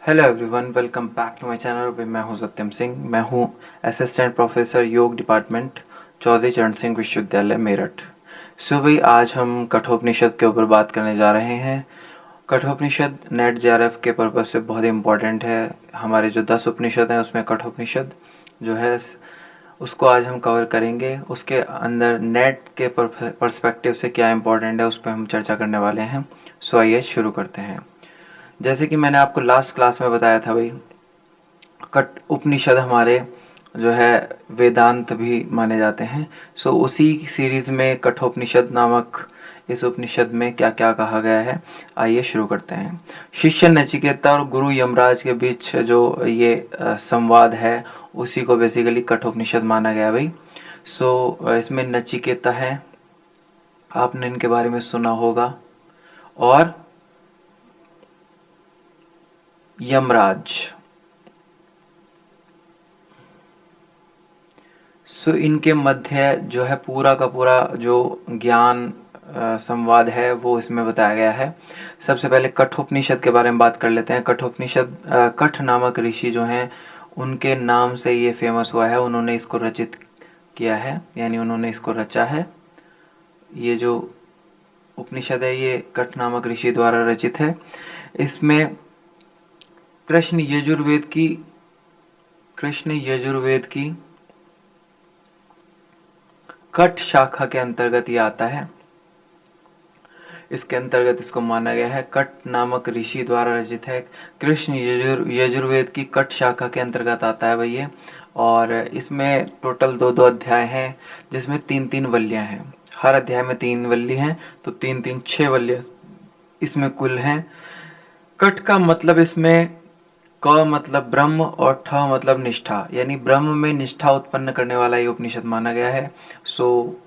Hello everyone, welcome back to my channel. मैं हूं सत्यम सिंह। मैं हूं असिस्टेंट प्रोफेसर योग डिपार्टमेंट, चौधरी चरण सिंह विश्वविद्यालय मेरठ। भाई आज हम कठोपनिषद के ऊपर बात करने जा रहे हैं। कठोपनिषद नेट जेआरएफ के पर्पज से बहुत इंपॉर्टेंट है। हमारे जो 10 उपनिषद हैं उसमें कठोपनिषद जो है उसको आज हम कवर करेंगे। उसके अंदर नेट के पर्सपेक्टिव से क्या इंपॉर्टेंट है उस पर हम चर्चा करने वाले हैं। आइए शुरू करते हैं। जैसे कि मैंने आपको लास्ट क्लास में बताया था भाई, कट उपनिषद हमारे जो है वेदांत भी माने जाते हैं। उसी सीरीज में कठोपनिषद नामक इस उपनिषद में क्या क्या कहा गया है, आइए शुरू करते हैं। शिष्य नचिकेता और गुरु यमराज के बीच जो ये संवाद है उसी को बेसिकली कठोपनिषद माना गया भाई। इसमें नचिकेता है, आपने इनके बारे में सुना होगा, और यमराज। इनके मध्य जो है पूरा का पूरा जो ज्ञान संवाद है वो इसमें बताया गया है। सबसे पहले कठोपनिषद के बारे में बात कर लेते हैं। कठोपनिषद कठ नामक ऋषि जो हैं उनके नाम से ये फेमस हुआ है। उन्होंने इसको रचित किया है, यानी उन्होंने इसको रचा है। ये जो उपनिषद है ये कठ नामक ऋषि द्वारा रचित है। इसमें कृष्ण यजुर्वेद की कठ शाखा के अंतर्गत ये आता है। इसके अंतर्गत इसको माना गया है, कठ नामक ऋषि द्वारा रचित है। कृष्ण यजुर्वेद की कठ शाखा के अंतर्गत आता है भाई ये। और इसमें टोटल दो दो अध्याय हैं जिसमें तीन तीन वल्लियां हैं। हर अध्याय में 3 वल्ली हैं, तो 3 3 6 वल्लियां इसमें कुल हैं। कठ का मतलब इसमें क मतलब ब्रह्म और ठ मतलब निष्ठा, यानी ब्रह्म में निष्ठा उत्पन्न करने वाला ये उपनिषद माना गया है।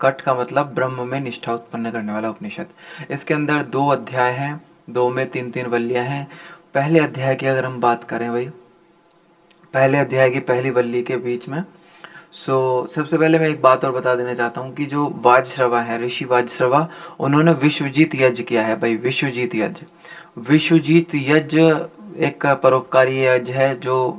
कठ का मतलब ब्रह्म में निष्ठा उत्पन्न करने वाला उपनिषद। इसके अंदर 2 अध्याय हैं, 2 में 3 3 वल्लियां हैं। पहले अध्याय की अगर हम बात करें भाई, पहले अध्याय की पहली वल्ली के बीच में सबसे पहले मैं एक बात और बता देना चाहता हूँ कि जो वाजश्रवा है, ऋषि वाजश्रवा, उन्होंने विश्वजीत यज्ञ किया है भाई। विश्वजीत यज्ञ एक परोपकारी यज्ञ है जो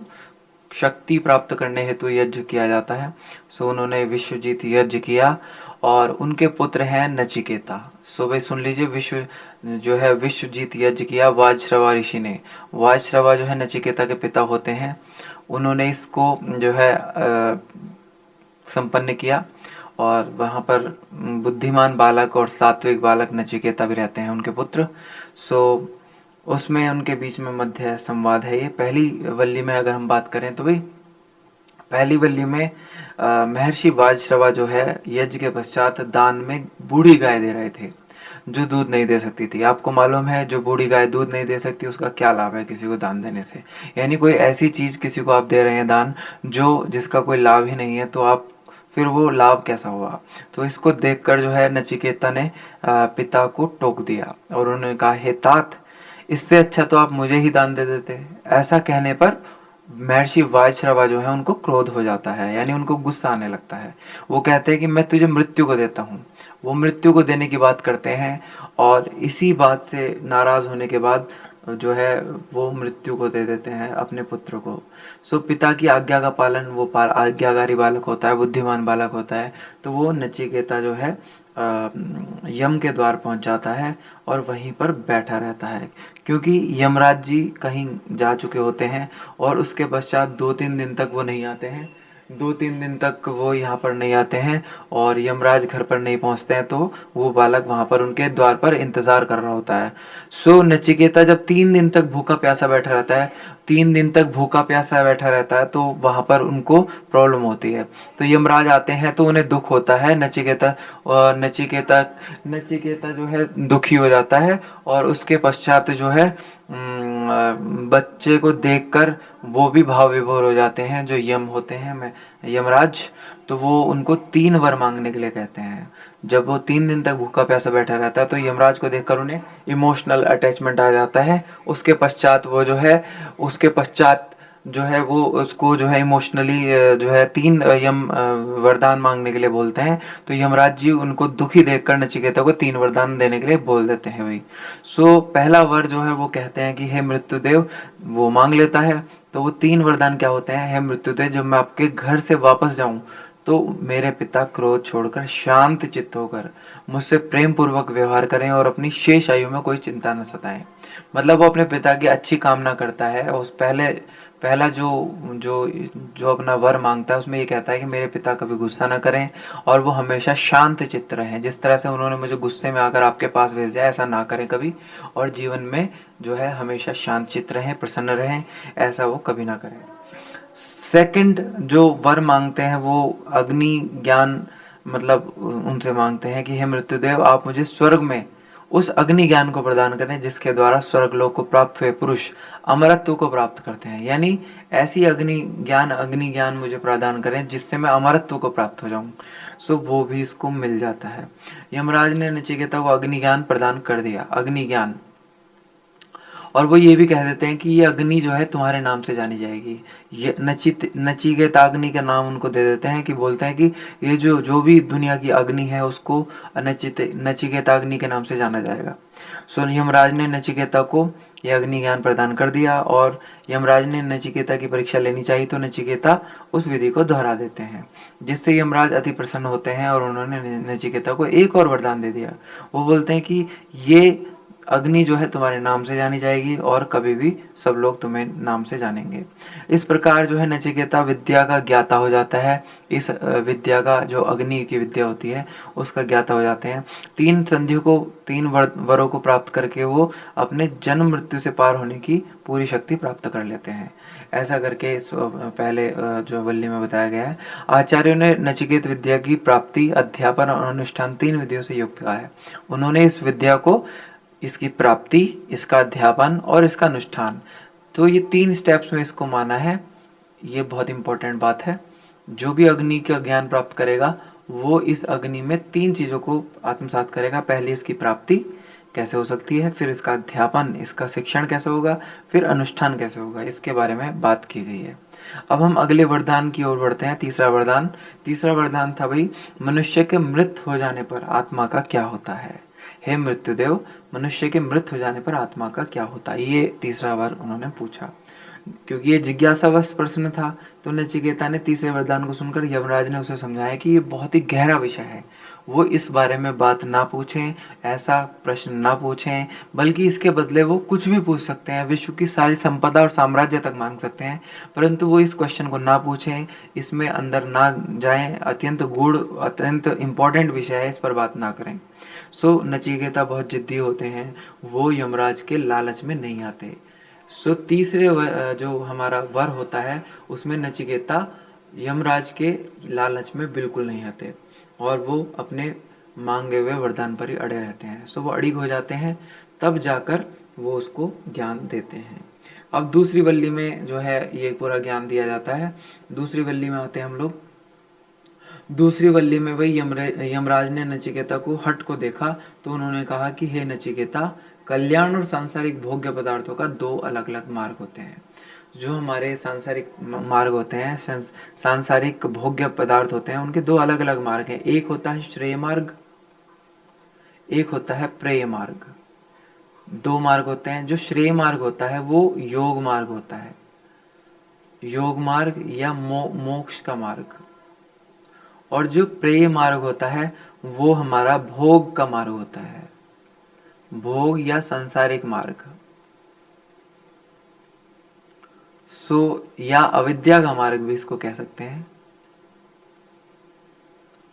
शक्ति प्राप्त करने हेतु यज्ञ किया जाता है। उन्होंने विश्वजीत यज्ञ किया और उनके पुत्र हैं नचिकेता। भाई सुन लीजिए, विश्वजीत यज्ञ किया वाजश्रवा ऋषि ने। वाजश्रवा जो है नचिकेता के पिता होते हैं। उन्होंने इसको जो है संपन्न किया, और वहाँ पर बुद्धिमान बालक और सात्विक बालक नचिकेता भी रहते हैं, उनके पुत्र। उसमें उनके बीच में मध्य संवाद है। ये पहली वल्ली में अगर हम बात करें तो भाई, पहली वल्ली में महर्षि वाजश्रवा जो है यज्ञ के पश्चात दान में बूढ़ी गाय दे रहे थे जो दूध नहीं दे सकती थी। आपको मालूम है जो बूढ़ी गाय दूध नहीं दे सकती उसका क्या लाभ है किसी को दान देने से। यानी कोई ऐसी चीज किसी को आप दे रहे हैं दान जो जिसका कोई लाभ ही नहीं है, तो आप फिर वो लाभ कैसा हुआ। तो इसको देखकर जो है नचिकेता ने पिता को टोक दिया और उन्होंने कहा, हे तात, इससे अच्छा तो आप मुझे ही दान दे देते। ऐसा कहने पर महर्षि वाजश्रवा जो है उनको क्रोध हो जाता है, यानी उनको गुस्सा आने लगता है। वो कहते हैं कि मैं तुझे मृत्यु को देता हूँ। वो मृत्यु को देने की बात करते हैं, और इसी बात से नाराज होने के बाद जो है वो मृत्यु को दे देते हैं अपने पुत्र को। पिता की आज्ञा का पालन, वो आज्ञाकारी बालक होता है, बुद्धिमान बालक होता है। तो वो नचिकेता जो है यम के द्वार पहुंच जाता है और वहीं पर बैठा रहता है, क्योंकि यमराज जी कहीं जा चुके होते हैं और उसके पश्चात 2-3 दिन तक वो नहीं आते हैं। 2-3 दिन तक वो यहाँ पर नहीं आते हैं और यमराज घर पर नहीं पहुंचते हैं, तो वो बालक वहां पर उनके द्वार पर इंतजार कर रहा होता है। नचिकेता जब 3 दिन तक भूखा प्यासा बैठा रहता है, 3 दिन तक भूखा प्यासा बैठा रहता है, तो वहां पर उनको प्रॉब्लम होती है। तो यमराज आते हैं तो उन्हें दुख होता है। नचिकेता जो है दुखी हो जाता है, और उसके पश्चात जो है बच्चे को देखकर वो भी भाव विभोर हो जाते हैं जो यम होते हैं, यमराज। तो वो उनको 3 वर मांगने के लिए कहते हैं। जब वो 3 दिन तक भूखा प्यासा बैठा रहता है तो यमराज को देखकर उन्हें इमोशनल अटैचमेंट आ जाता है। उसके पश्चात जो है वो उसको जो है इमोशनली जो है 3 वरदान मांगने के लिए बोलते हैं। तो यमराज जी उनको दुखी देखकर नचिकेता को 3 वरदान देने के लिए बोल देते हैं भाई। सो पहला वर जो है वो कहते हैं कि हे मृत्युदेव, वो मांग लेता है। तो वो 3 वरदान क्या होते हैं? हे मृत्युदेव, जब मैं आपके घर से वापस जाऊं तो मेरे पिता क्रोध छोड़कर शांत चित्त होकर मुझसे प्रेम पूर्वक व्यवहार करें और अपनी शेष आयु में कोई चिंता न सताएं। मतलब वो अपने पिता की अच्छी कामना करता है। उस पहला जो जो जो अपना वर मांगता है उसमें ये कहता है कि मेरे पिता कभी गुस्सा ना करें और वो हमेशा शांत चित्त रहें। जिस तरह से उन्होंने मुझे गुस्से में आकर आपके पास भेजा है ऐसा ना करें कभी, और जीवन में जो है हमेशा शांत चित्त रहें, प्रसन्न रहें, ऐसा वो कभी ना करें। सेकंड जो वर मांगते हैं वो अग्नि ज्ञान, मतलब उनसे मांगते हैं कि हे मृत्युदेव, आप मुझे स्वर्ग में उस अग्नि ज्ञान को प्रदान करें जिसके द्वारा स्वर्ग लोक को प्राप्त हुए पुरुष अमरत्व को प्राप्त करते हैं। यानी ऐसी अग्नि ज्ञान मुझे प्रदान करें जिससे मैं अमरत्व को प्राप्त हो जाऊं। सो वो भी इसको मिल जाता है। यमराज ने नचिकेता को अग्नि ज्ञान प्रदान कर दिया, अग्नि ज्ञान। और वो ये भी कह देते हैं कि ये अग्नि जो है तुम्हारे नाम से जानी जाएगी। ये नचिकेताग्नि का नाम उनको दे देते हैं, कि बोलते हैं कि ये जो जो भी दुनिया की अग्नि है उसको नचिकेताग्नि के नाम से जाना जाएगा। सो यमराज ने नचिकेता को ये अग्नि ज्ञान प्रदान कर दिया, और यमराज ने नचिकेता की परीक्षा लेनी चाहिए तो नचिकेता उस विधि को दोहरा देते हैं, जिससे यमराज अति प्रसन्न होते हैं और उन्होंने नचिकेता को एक और वरदान दे दिया। वो बोलते हैं कि ये अग्नि जो है तुम्हारे नाम से जानी जाएगी और कभी भी सब लोग तुम्हें नाम से जानेंगे। इस प्रकार जो है नचिकेता विद्या का ज्ञाता हो जाता है। इस विद्या का, जो अग्नि की विद्या होती है, उसका ज्ञाता हो जाते हैं। 3 संधियों को, 3 वरों को प्राप्त करके वो अपने जन्म मृत्यु से पार होने की पूरी शक्ति प्राप्त कर लेते हैं। ऐसा करके इस पहले जो वल्ली में बताया गया है। आचार्यों ने नचिकेत विद्या की प्राप्ति, अध्यापन और अनुष्ठान 3 विधियों से युक्त कहा है। उन्होंने इस विद्या को, इसकी प्राप्ति, इसका अध्यापन और इसका अनुष्ठान, तो ये 3 स्टेप्स में इसको माना है। ये बहुत इंपॉर्टेंट बात है। जो भी अग्नि का ज्ञान प्राप्त करेगा वो इस अग्नि में 3 चीजों को आत्मसात करेगा। पहले इसकी प्राप्ति कैसे हो सकती है, फिर इसका अध्यापन, इसका शिक्षण कैसे होगा, फिर अनुष्ठान कैसे होगा, इसके बारे में बात की गई है। अब हम अगले वरदान की ओर बढ़ते हैं। तीसरा वरदान था भाई, मनुष्य के मृत हो जाने पर आत्मा का क्या होता है। हे मृत्युदेव, मनुष्य के मृत हो जाने पर आत्मा का क्या होता है, ये तीसरा बार उन्होंने पूछा। क्योंकि ये जिज्ञासावश प्रश्न था, तो नचिकेता ने तीसरे वरदान को सुनकर यमराज ने उसे समझाया कि ये बहुत ही गहरा विषय है, वो इस बारे में बात ना पूछें, ऐसा प्रश्न ना पूछें, बल्कि इसके बदले वो कुछ भी पूछ सकते हैं, विश्व की सारी संपदा और साम्राज्य तक मांग सकते हैं, परंतु वो इस क्वेश्चन को ना पूछें, इसमें अंदर ना जाएं। अत्यंत गूढ़, अत्यंत इंपॉर्टेंट विषय है, इस पर बात ना करें। सो नचिकेता बहुत जिद्दी होते हैं, वो यमराज के लालच में नहीं आते। सो तीसरे जो हमारा वर होता है उसमें नचिकेता यमराज के लालच में बिल्कुल नहीं आते और वो अपने मांगे हुए वरदान पर ही अड़े रहते हैं। सो वो अड़िग हो जाते हैं, तब जाकर वो उसको ज्ञान देते हैं। अब दूसरी वल्ली में जो है ये पूरा ज्ञान दिया जाता है। दूसरी वल्ली में आते हैं हम लोग। दूसरी वल्ली में वही यमराज ने नचिकेता को हट को देखा, तो उन्होंने कहा कि हे नचिकेता, कल्याण और सांसारिक भोग्य पदार्थों का 2 अलग अलग मार्ग होते हैं। जो हमारे सांसारिक मार्ग होते हैं, सांसारिक भोग्य पदार्थ होते हैं, उनके 2 अलग अलग मार्ग हैं। एक होता है श्रेय मार्ग, एक होता है प्रेय मार्ग। 2 मार्ग होते हैं। जो श्रेय मार्ग होता है वो योग मार्ग होता है, योग मार्ग या मोक्ष का मार्ग। और जो प्रेय मार्ग होता है वो हमारा भोग का मार्ग होता है, भोग या सांसारिक मार्ग। सो या अविद्या का मार्ग भी इसको कह सकते हैं,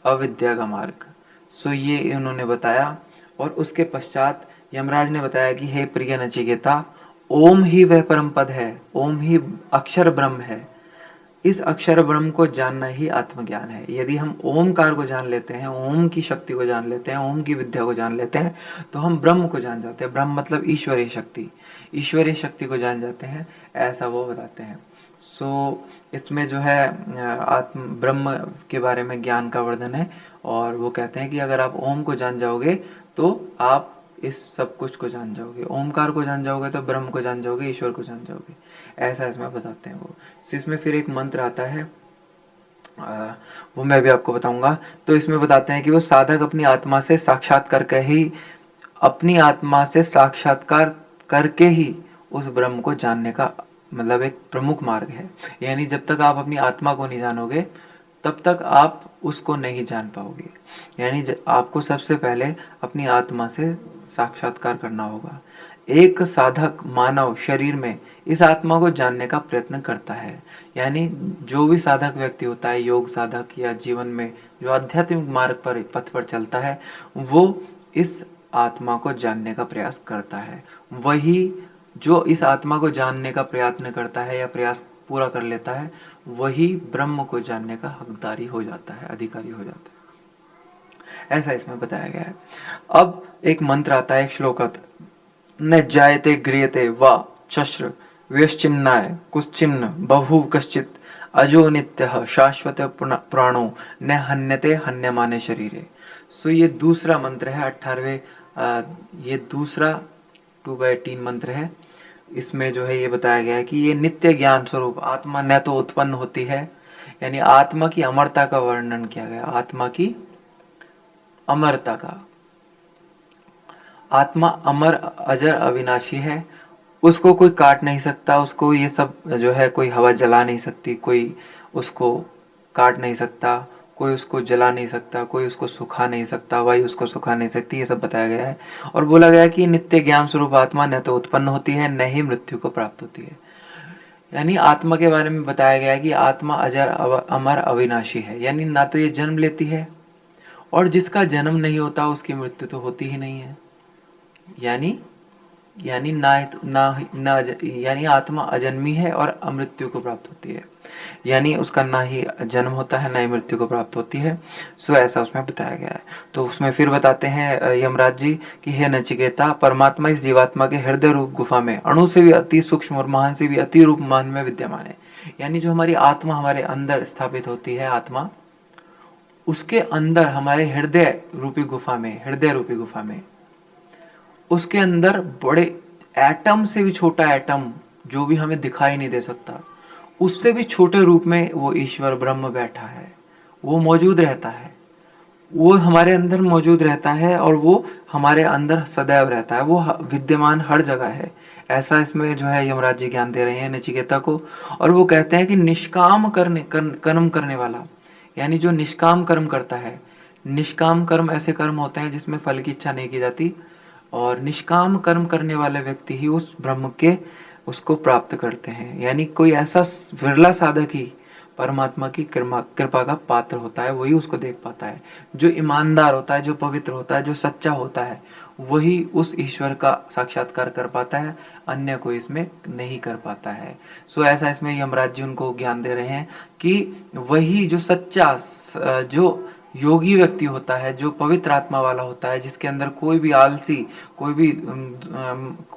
अविद्या का मार्ग। सो ये इन्होंने बताया। और उसके पश्चात यमराज ने बताया कि हे प्रिय नचिकेता, ओम ही वह परम पद है, ओम ही अक्षर ब्रह्म है। इस अक्षर ब्रह्म को जानना ही आत्मज्ञान है। यदि हम ओमकार को जान लेते हैं, ओम की शक्ति को जान लेते हैं, ओम की विद्या को जान लेते हैं, तो हम ब्रह्म को जान जाते हैं। ब्रह्म मतलब ईश्वरीय शक्ति, ईश्वरीय शक्ति को जान जाते हैं, ऐसा वो बताते हैं। सो इसमें जो है आत्म ब्रह्म के बारे में ज्ञान का वर्णन है। और वो कहते हैं कि अगर आप ओम को जान जाओगे तो आप इस सब कुछ को जान जाओगे। ओमकार को जान जाओगे तो ब्रह्म को जान जाओगे, ईश्वर को जान जाओगे। ऐसा इसमें बताते हैं वो। इसमें फिर एक मंत्र आता है, वो मैं भी आपको बताऊंगा। तो इसमें बताते हैं कि वो साधक अपनी आत्मा से साक्षात्कार करके ही, अपनी आत्मा से साक्षात्कार करके ही उस ब्रह्म को जानने का मतलब एक प्रमुख मार्ग है। यानी जब तक आप अपनी आत्मा को नहीं जानोगे तब तक आप उसको नहीं जान पाओगे। यानी आपको सबसे पहले अपनी आत्मा से साक्षात्कार करना होगा। एक साधक मानव शरीर में इस आत्मा को जानने का प्रयत्न करता है। यानी जो भी साधक व्यक्ति होता है, योग साधक या जीवन में जो आध्यात्मिक मार्ग पर पथ पर चलता है, वो इस आत्मा को जानने का प्रयास करता है। वही जो इस आत्मा को जानने का प्रयत्न करता है या प्रयास पूरा कर लेता है, वही ब्रह्म को जानने का हकदारी हो जाता है, अधिकारी हो जाता है। ऐसा इसमें बताया गया है। अब एक मंत्र आता है, एक श्लोक आता है, न जायते गृह्यते वा शस्त्र व्यश्चिन्नाय कुश्चिन्न बभूव कश्चित अजो नित्यः शाश्वत प्राणो न हन्यते हन्यमाने शरीरे। सो ये दूसरा मंत्र है, 18वें, ये दूसरा 2/3 मंत्र है। इसमें जो है ये बताया गया है कि ये नित्य ज्ञान स्वरूप आत्मा न तो उत्पन्न होती है, यानी आत्मा की अमरता का वर्णन किया गया। आत्मा की अमरता का, आत्मा अमर अजर अविनाशी है, उसको कोई काट नहीं सकता, उसको ये सब जो है कोई हवा जला नहीं सकती, कोई उसको काट नहीं सकता, कोई उसको जला नहीं सकता, कोई उसको सुखा नहीं सकता, वायु उसको सुखा नहीं सकती। ये सब बताया गया है। और बोला गया है कि नित्य ज्ञान स्वरूप आत्मा न तो उत्पन्न होती है न ही मृत्यु को प्राप्त होती है। यानी आत्मा के बारे में बताया गया है कि आत्मा अजर अमर अविनाशी है, यानी ना तो ये जन्म लेती है, और जिसका जन्म नहीं होता उसकी मृत्यु तो होती ही नहीं है। यानी यानी यानी आत्मा अजन्मी है और अमृत्यु को प्राप्त होती है। यानी उसका ना ही जन्म होता है ना ही मृत्यु को प्राप्त होती है। सो ऐसा उसमें बताया गया है। तो उसमें फिर बताते हैं यमराज जी कि हे नचिकेता, परमात्मा इस जीवात्मा के हृदय रूप गुफा में अणु से भी अति सूक्ष्म और महान से भी अति रूप मान में विद्यमान है। यानी जो हमारी आत्मा हमारे अंदर स्थापित होती है, आत्मा उसके अंदर हमारे हृदय रूपी गुफा में उसके अंदर बड़े एटम से भी छोटा एटम जो भी हमें दिखाई नहीं दे सकता, उससे भी छोटे रूप में वो ईश्वर ब्रह्म बैठा है, वो मौजूद रहता है, वो हमारे अंदर मौजूद रहता है और वो हमारे अंदर सदैव रहता है, वो विद्यमान हर जगह है। ऐसा इसमें जो है यमराज जी ज्ञान दे रहे हैं नचिकेता को। और वो कहते हैं कि निष्काम कर्म करने वाला, यानी जो निष्काम कर्म करता है, निष्काम कर्म ऐसे कर्म होते हैं जिसमें फल की इच्छा नहीं की जाती, और निष्काम कर्म करने वाले व्यक्ति ही उस ब्रह्म के उसको प्राप्त करते हैं। यानी कोई ऐसा विरला साधक ही परमात्मा की कृपा का पात्र होता है, वही उसको देख पाता है। जो ईमानदार होता है, जो पवित्र होता है, जो सच्चा होता है, वही उस ईश्वर का साक्षात्कार कर पाता है, अन्य कोई इसमें नहीं कर पाता है। सो ऐसा इसमें यमराज जी उनको ज्ञान दे रहे हैं कि वही जो सच्चा जो योगी व्यक्ति होता है, जो पवित्र आत्मा वाला होता है, जिसके अंदर कोई भी आलसी, कोई भी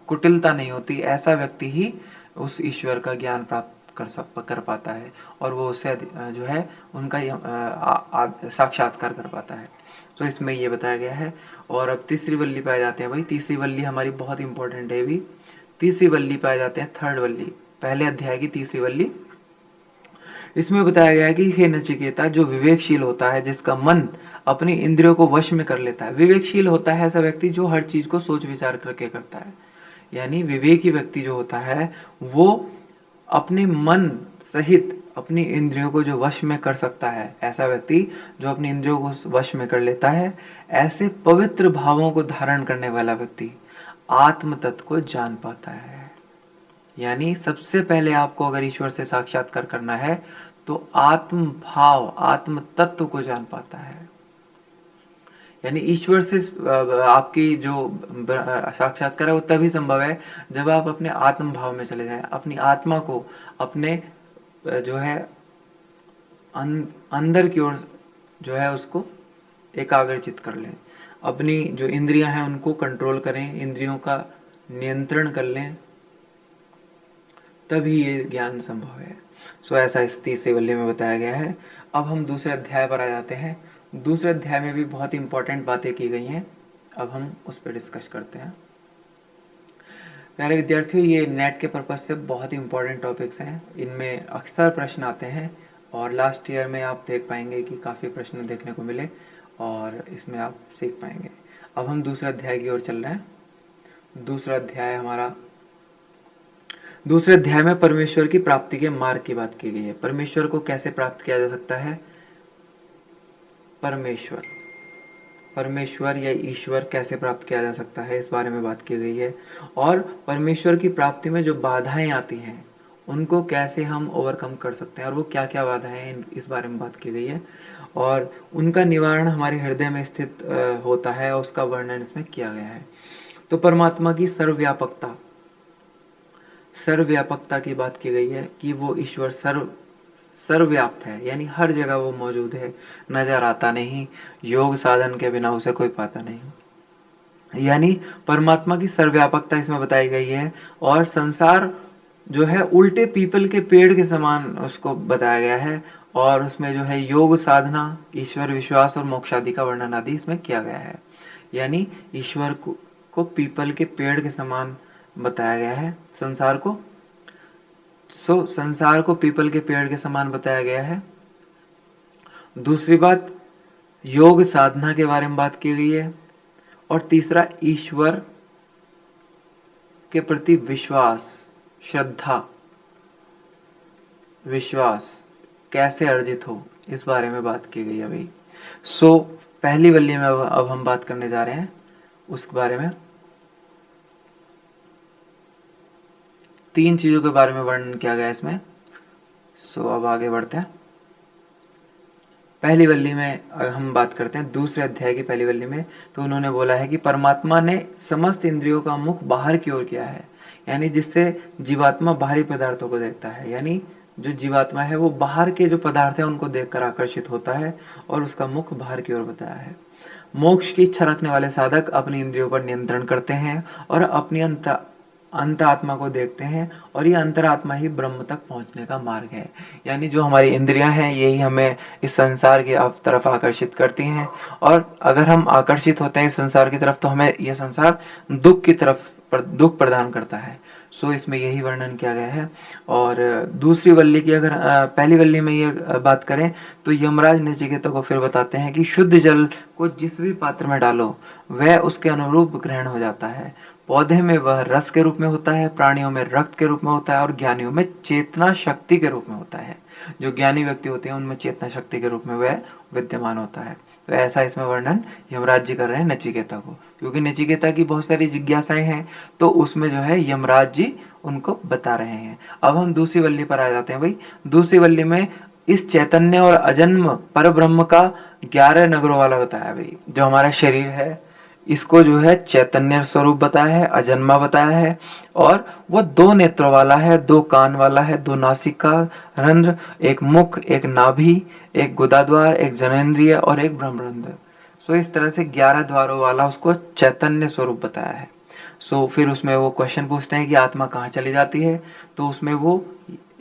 कुटिलता नहीं होती, ऐसा व्यक्ति ही उस ईश्वर का ज्ञान प्राप्त कर पाता है, और वो उससे जो है उनका साक्षात्कार कर पाता है। तो इसमें ये बताया गया है। और अब तीसरी वल्ली पाए जाते हैं भाई, तीसरी वल्ली हमारी बहुत इंपॉर्टेंट है भी। तीसरी वल्ली पाए जाते हैं, थर्ड वल्ली, पहले अध्याय की तीसरी वल्ली। इसमें बताया गया है कि हे नचिकेता, जो विवेकशील होता है, जिसका मन अपनी इंद्रियों को वश में कर लेता है। विवेकशील होता है ऐसा व्यक्ति जो हर चीज को सोच विचार करके करता है। यानी विवेकी व्यक्ति जो होता है वो अपने मन सहित अपनी इंद्रियों को जो वश में कर सकता है, ऐसा व्यक्ति जो अपनी इंद्रियों को वश में कर लेता है, ऐसे पवित्र भावों को धारण करने वाला व्यक्ति आत्म तत्व को जान पाता है। यानी सबसे पहले आपको अगर ईश्वर से साक्षात्कार करना है तो आत्म भाव, आत्म तत्व को जान पाता है। यानी ईश्वर से आपकी जो साक्षात्कार है वो तभी संभव है जब आप अपने आत्म भाव में चले जाएं, अपनी आत्मा को अपने जो है अंदर की ओर जो है उसको एकाग्रचित कर लें, अपनी जो इंद्रियां हैं उनको कंट्रोल करें, इंद्रियों का नियंत्रण कर लें, तभी ये ज्ञान संभव है। सो ऐसा इस तीसरे वल्ली में बताया गया है। अब हम दूसरे अध्याय पर आ जाते हैं। दूसरे अध्याय में भी बहुत इंपॉर्टेंट बातें की गई हैं। अब हम उस पर डिस्कस करते हैं। प्यारे विद्यार्थियों, ये नेट के पर्पज से बहुत ही इंपॉर्टेंट टॉपिक्स हैं, इनमें अक्सर प्रश्न आते हैं और लास्ट ईयर में आप देख पाएंगे कि काफ़ी प्रश्न देखने को मिले और इसमें आप सीख पाएंगे। अब हम दूसरे अध्याय की ओर चल रहे हैं। दूसरे अध्याय में परमेश्वर की प्राप्ति के मार्ग की बात की गई है। परमेश्वर को कैसे प्राप्त किया जा सकता है, परमेश्वर या ईश्वर कैसे प्राप्त किया जा सकता है, इस बारे में बात की गई है। और परमेश्वर की प्राप्ति में जो बाधाएं आती हैं उनको कैसे हम ओवरकम कर सकते हैं और वो क्या क्या बाधाएं हैं, इस बारे में बात की गई है। और उनका निवारण हमारे हृदय में स्थित होता है और उसका वर्णन इसमें किया गया है। तो परमात्मा की सर्वव्यापकता की बात की गई है कि वो ईश्वर सर्वव्याप्त है, यानी हर जगह वो मौजूद है, नजर आता नहीं, योग साधन के बिना उसे कोई पाता नहीं। यानी परमात्मा की सर्वव्यापकता इसमें बताई गई है। और संसार जो है उल्टे पीपल के पेड़ के समान उसको बताया गया है और उसमें जो है योग साधना, ईश्वर विश्वास और मोक्ष आदि का वर्णन आदि इसमें किया गया है। यानी ईश्वर को पीपल के पेड़ के समान बताया गया है, संसार को पीपल के पेड़ के समान बताया गया है। दूसरी बात, योग साधना के बारे में बात की गई है। और तीसरा, ईश्वर के प्रति विश्वास कैसे अर्जित हो, इस बारे में बात की गई है भाई। पहली वल्ली में अब हम बात करने जा रहे हैं उस बारे में। 3 चीजों के बारे में वर्णन किया गया इसमें। अब आगे बढ़ते हैं। पहली वल्ली में हम बात करते हैं, दूसरे अध्याय की पहली वल्ली में। तो उन्होंने बोला है कि परमात्मा ने समस्त इंद्रियों का मुख बाहर की ओर किया है, यानी जिससे जीवात्मा बाहरी पदार्थों को देखता है। यानी जो जीवात्मा है वो बाहर के जो पदार्थ है उनको देखकर आकर्षित होता है और उसका मुख बाहर की ओर बताया है। मोक्ष की इच्छा रखने वाले साधक अपनी इंद्रियों पर नियंत्रण करते हैं और अपनी अंत आत्मा को देखते हैं और ये अंतरात्मा ही ब्रह्म तक पहुंचने का मार्ग है। यानी जो हमारी इंद्रियां हैं यही हमें इस संसार की तरफ आकर्षित करती हैं और अगर हम आकर्षित होते हैं इस संसार की तरफ तो हमें यह संसार दुख प्रदान करता है। इसमें यही वर्णन किया गया है। और दूसरी वल्ली की अगर पहली वल्ली में ये बात करें तो यमराज नचिकेता को फिर बताते हैं कि शुद्ध जल को जिस भी पात्र में डालो वह उसके अनुरूप ग्रहण हो जाता है। पौधे में वह रस के रूप में होता है, प्राणियों में रक्त के रूप में होता है और ज्ञानियों में चेतना शक्ति के रूप में होता है। जो ज्ञानी व्यक्ति होते हैं उनमें चेतना शक्ति के रूप में वह विद्यमान होता है। तो ऐसा इसमें वर्णन यमराज जी कर रहे हैं नचिकेता को, क्योंकि नचिकेता की बहुत सारी जिज्ञासाएं हैं तो उसमें जो है यमराज जी उनको बता रहे हैं। अब हम दूसरी वल्ली पर आ जाते हैं भाई। दूसरी वल्ली में इस चैतन्य और अजन्म पर ब्रह्म का 11 नगरों वाला बताया भाई। जो हमारा शरीर है इसको जो है चैतन्य स्वरूप बताया है, अजन्मा बताया है और वो 2 नेत्रों वाला है, 2 कान वाला है, 2 नासिका रंध्र, एक मुख, एक नाभि, एक गुदाद्वार, एक जनेन्द्रिय और एक ब्रह्मरंध्र। इस तरह से 11 द्वारों वाला उसको चैतन्य स्वरूप बताया है। फिर उसमें वो क्वेश्चन पूछते हैं कि आत्मा कहाँ चली जाती है। तो उसमें वो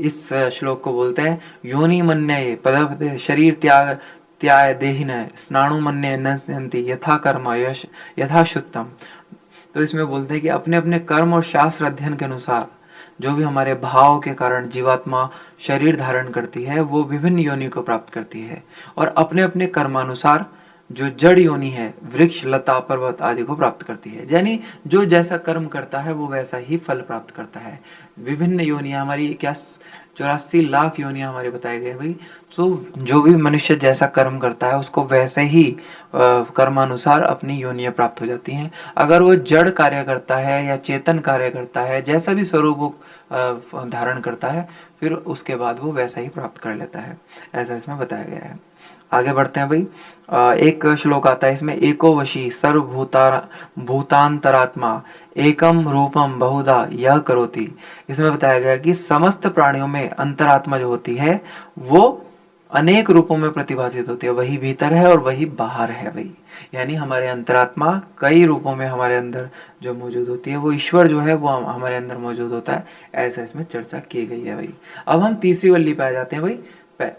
इस श्लोक को बोलते हैं, योनि मन्ये पदपते शरीर त्याय देहिन स्नाणु मन्ये नन्ति यथा कर्म यथा शुद्धम। तो इसमें बोलते हैं कि अपने अपने कर्म और शास्त्र अध्ययन के अनुसार जो भी हमारे भाव के कारण जीवात्मा शरीर धारण करती है वो विभिन्न योनि को प्राप्त करती है और अपने अपने कर्मानुसार जो जड़ योनि है वृक्ष लता पर्वत आदि को प्राप्त करती है। यानी जो जैसा कर्म करता है वो वैसा ही फल प्राप्त करता है। विभिन्न योनियां हमारी 84 लाख योनियां हमारे बताए गए भाई। जो भी मनुष्य जैसा कर्म करता है उसको वैसे ही कर्मानुसार अपनी योनियां प्राप्त हो जाती हैं। अगर वो जड़ कार्य करता है या चेतन कार्य करता है, जैसा भी स्वरूप वो धारण करता है, फिर उसके बाद वो वैसा ही प्राप्त कर लेता है। ऐसा इसमें बताया गया है। आगे बढ़ते हैं भाई। एक श्लोक आता है इसमें, एको वशी भूतांतरात्मा एकम रूपम बहुधा यह करोति। इसमें बताया गया कि समस्त प्राणियों में अंतरात्मा जो होती है वो अनेक रूपों में प्रतिभाषित होती है। वही भीतर है और वही बाहर है भाई। यानी हमारे अंतरात्मा कई रूपों में हमारे अंदर जो मौजूद होती है, वो ईश्वर जो है वो हमारे अंदर मौजूद होता है। ऐसा इसमें चर्चा की गई है भाई। अब हम तीसरी वल्ली पे आ जाते हैं भाई।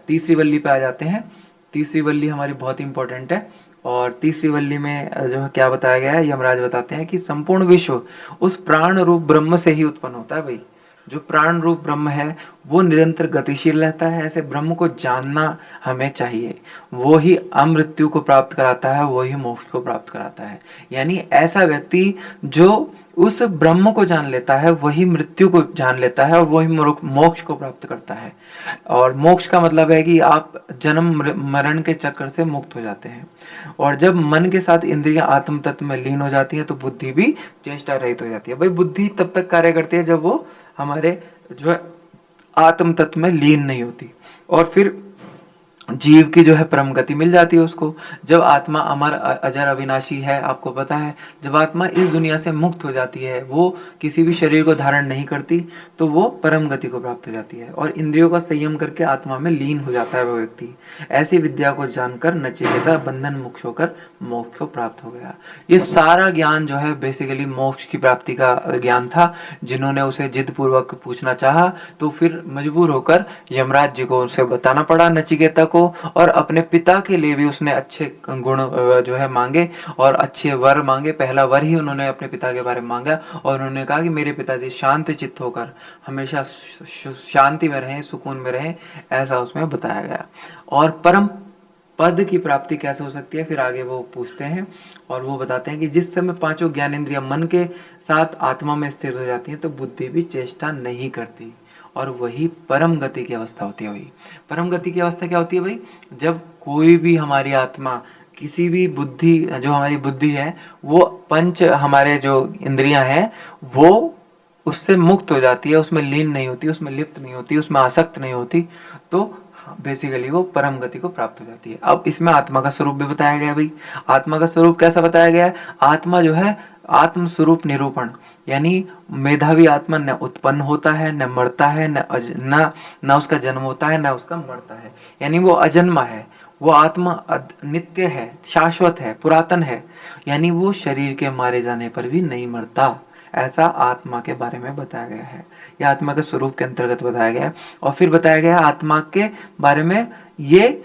तीसरी वल्ली पे आ जाते हैं। तीसरी वल्ली हमारी बहुत इंपॉर्टेंट है। और तीसरी वल्ली में जो है क्या बताया गया है, यमराज बताते हैं कि संपूर्ण विश्व उस प्राण रूप ब्रह्म से ही उत्पन्न होता है भाई। जो प्राण रूप ब्रह्म है वो निरंतर गतिशील रहता है, ऐसे ब्रह्म को जानना हमें चाहिए। वो ही अमृत्यु को प्राप्त कराता है, वो ही मोक्ष को प्राप्त कराता है। यानी ऐसा व्यक्ति जो उस ब्रह्म को जान लेता है वही मृत्यु को जान लेता है और वही मोक्ष को प्राप्त करता है। और मोक्ष का मतलब है कि आप जन्म मरण के चक्र से मुक्त हो जाते हैं। और जब मन के साथ इंद्रियां आत्म तत्व में लीन हो जाती हैं तो बुद्धि भी चेष्टा रहित हो जाती है। भाई बुद्धि तब तक कार्य करती है जब वो हमारे जो है आत्म तत्व में लीन नहीं होती, और फिर जीव की जो है परम गति मिल जाती है उसको। जब आत्मा अमर अजर अविनाशी है, आपको पता है, जब आत्मा इस दुनिया से मुक्त हो जाती है, वो किसी भी शरीर को धारण नहीं करती, तो वो परम गति को प्राप्त हो जाती है और इंद्रियों का संयम करके आत्मा में लीन हो जाता है वो व्यक्ति। ऐसी विद्या को जानकर नचिकेता बंधन मुक्त होकर मोक्ष को प्राप्त हो गया। ये सारा ज्ञान जो है बेसिकली मोक्ष की प्राप्ति का ज्ञान था। जिन्होंने उसे जिद पूर्वक पूछना चाहा तो फिर मजबूर होकर यमराज जी को उसे बताना पड़ा नचिकेता को, और अपने पिता के लिए भी उसने अच्छे गुण जो है मांगे और अच्छे वर मांगे। पहला वर ही उन्होंने अपने पिता के बारे में मांगा और उन्होंने कहा कि मेरे पिताजी शांत चित्त होकर हमेशा शांति में रहें, सुकून में रहें, ऐसा उसमें बताया गया। और परम पद की प्राप्ति कैसे हो सकती है फिर आगे वो पूछते हैं, और वो बताते हैं कि जिस समय पांचों ज्ञानेंद्रियां मन के साथ आत्मा में स्थिर हो जाती हैं तो बुद्धि भी चेष्टा नहीं करती, और वही परम गति की अवस्था होती है। वही परम गति की अवस्था क्या होती है भाई, जब कोई भी हमारी आत्मा किसी भी बुद्धि, जो हमारी बुद्धि है वो पंच हमारे जो इंद्रियां हैं वो उससे मुक्त हो जाती है, उसमें लीन नहीं होती, उसमें लिप्त नहीं होती, उसमें आसक्त नहीं होती, तो बेसिकली वो परम गति को प्राप्त हो जाती है। अब इसमें आत्मा का स्वरूप भी बताया गया भाई। आत्मा का स्वरूप कैसा बताया गया है, आत्मा जो है आत्म स्वरूप निरूपण, यानी मेधावी आत्मा न उत्पन्न होता है, न मरता है, न उसका जन्म होता है, न उसका मरता है, यानी वो अजन्मा है। वो आत्मा नित्य है, शाश्वत है, पुरातन है, यानी वो शरीर के मारे जाने पर भी नहीं मरता। ऐसा आत्मा के बारे में बताया गया है, यह आत्मा के स्वरूप के अंतर्गत बताया गया है। और फिर बताया गया आत्मा के बारे में, ये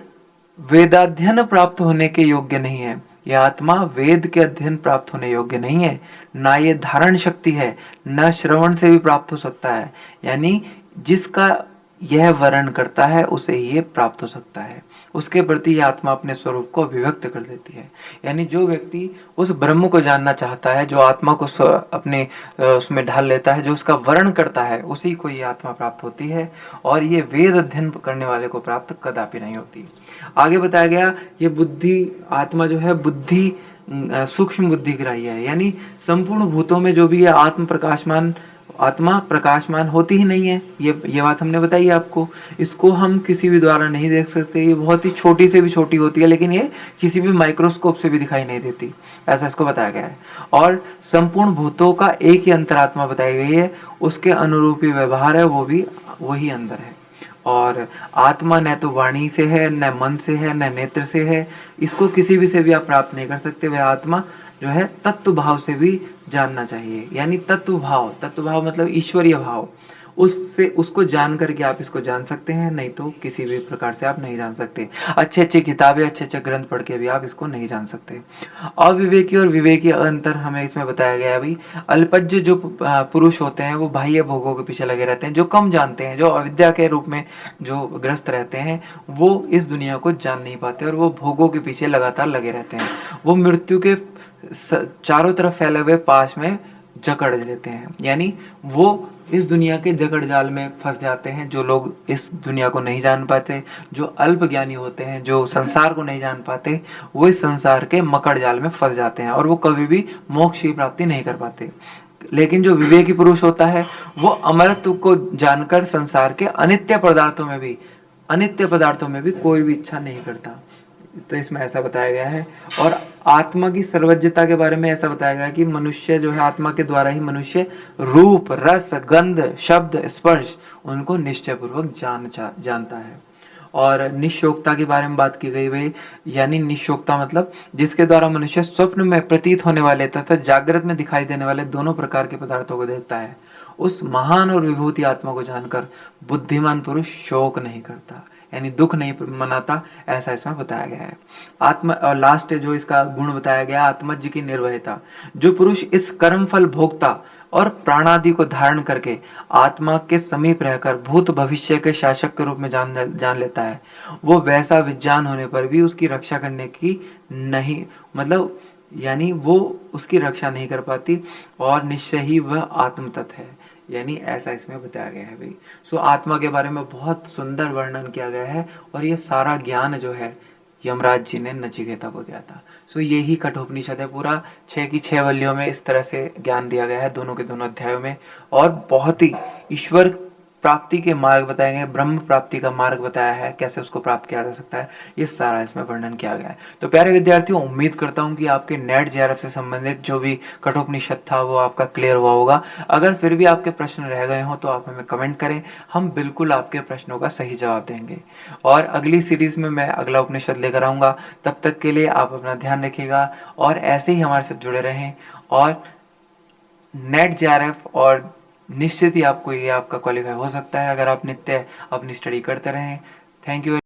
वेदाध्ययन प्राप्त होने के योग्य नहीं है, यह आत्मा वेद के अध्ययन प्राप्त होने योग्य नहीं है, ना ये धारण शक्ति है, न श्रवण से भी प्राप्त हो सकता है, यानी जिसका यह वर्ण करता है उसे ये प्राप्त हो सकता है। उसके प्रति यह आत्मा अपने स्वरूप को अभिव्यक्त कर देती है। यानी जो व्यक्ति उस ब्रह्म को जानना चाहता है, जो आत्मा को अपने उसमें ढाल लेता है, जो उसका वर्ण करता है, उसी को ये आत्मा प्राप्त होती है, और ये वेद अध्ययन करने वाले को प्राप्त कदापि नहीं होती। आगे बताया गया ये बुद्धि आत्मा जो है बुद्धि सूक्ष्म बुद्धि ग्राह्य है, यानी संपूर्ण भूतों में जो भी है आत्म प्रकाशमान, आत्मा प्रकाशमान होती ही नहीं है। ये बात हमने बताई आपको। इसको हम किसी भी द्वारा नहीं देख सकते, ये बहुत ही छोटी से भी छोटी होती है, लेकिन ये किसी भी माइक्रोस्कोप से भी दिखाई नहीं देती, ऐसा इसको बताया गया है। और संपूर्ण भूतों का एक ही अंतरात्मा बताई गई है, उसके अनुरूपी व्यवहार है वो भी वही अंदर है। और आत्मा न तो वाणी से है, न मन से है, न नेत्र से है, इसको किसी भी से भी आप प्राप्त नहीं कर सकते। वह आत्मा जो है तत्व भाव से भी जानना चाहिए, यानी तत्व भाव मतलब ईश्वरीय भाव, उससे उसको जान करके आप इसको जान सकते हैं, नहीं तो किसी भी प्रकार से आप नहीं जान सकते। अच्छे अच्छे किताबें, अच्छे अच्छे ग्रंथ पढ़ के भी आप इसको नहीं जान सकते। अविवेकी और विवेकी अंतर हमें इसमें बताया गया है भाई। अल्पज्य जो पुरुष होते हैं वो बाह्य भोगों के पीछे लगे रहते हैं, जो कम जानते हैं, जो अविद्या के रूप में जो ग्रस्त रहते हैं, वो इस दुनिया को जान नहीं पाते और वो भोगों के पीछे लगातार लगे रहते हैं। वो मृत्यु के चारों तरफ फैले हुए पास में जकड़ लेते हैं, यानी वो इस दुनिया के जकड़ जाल में फंस जाते हैं। जो लोग इस दुनिया को नहीं जान पाते, जो अल्प ज्ञानी होते हैं, जो संसार को नहीं जान पाते, वो इस संसार के मकड़ जाल में फंस जाते हैं और वो कभी भी मोक्ष की प्राप्ति नहीं कर पाते। लेकिन जो विवेकी पुरुष होता है वो अमरत्व को जानकर संसार के अनित्य पदार्थों में भी कोई भी इच्छा नहीं करता। तो इसमें ऐसा बताया गया है। और आत्मा की सर्वज्ञता के बारे में ऐसा बताया गया है कि मनुष्य जो है आत्मा के द्वारा ही मनुष्य रूप, रस, गंध, शब्द, स्पर्श उनको निश्चय पूर्वक जानता है। और निशोक्ता के बारे में बात की गई भाई, यानी निशोक्ता मतलब जिसके द्वारा मनुष्य स्वप्न में प्रतीत होने वाले तथा जागृत में दिखाई देने वाले दोनों प्रकार के पदार्थों को देखता है। उस महान और विभूति आत्मा को जानकर बुद्धिमान पुरुष शोक नहीं करता, यानी दुख नहीं मनाता, ऐसा इसमें बताया गया है। आत्म और लास्ट जो इसका गुण बताया गया, आत्मज्ञ की निर्भयता। जो पुरुष इस कर्म फल भोक्ता और प्राणादि को धारण करके आत्मा के समीप रहकर भूत भविष्य के शासक के रूप में जान लेता है, वो वैसा विज्ञान होने पर भी उसकी रक्षा करने की नहीं, मतलब यानी वो उसकी रक्षा नहीं कर पाती, और निश्चय ही वह आत्मतत् है, यानी ऐसा इसमें बताया गया है भाई। सो आत्मा के बारे में बहुत सुंदर वर्णन किया गया है, और ये सारा ज्ञान जो है यमराज जी ने नचिकेता को दिया था। सो यही कठोपनिषद है पूरा, 6 की 6 वल्लियों में इस तरह से ज्ञान दिया गया है, दोनों के दोनों अध्यायों में। और बहुत ही ईश्वर प्राप्ति के मार्ग बताए गए, ब्रह्म प्राप्ति का मार्ग बताया है, कैसे उसको प्राप्त किया जा सकता है, ये सारा इसमें वर्णन किया गया है। तो प्यारे विद्यार्थियों, उम्मीद करता हूँ कि आपके नेट जेआरएफ से संबंधित जो भी कठोपनिषद था वो आपका क्लियर हुआ होगा। अगर फिर भी आपके प्रश्न रह गए हों तो आप हमें कमेंट करें, हम बिल्कुल आपके प्रश्नों का सही जवाब देंगे। और अगली सीरीज में मैं अगला उपनिषद लेकर आऊंगा। तब तक के लिए आप अपना ध्यान रखिएगा, और ऐसे ही हमारे साथ जुड़े रहें, और नेट जेआरएफ और निश्चित ही आपको ये आपका क्वालिफाई हो सकता है, अगर आप नित्य अपनी स्टडी करते रहें। Thank you.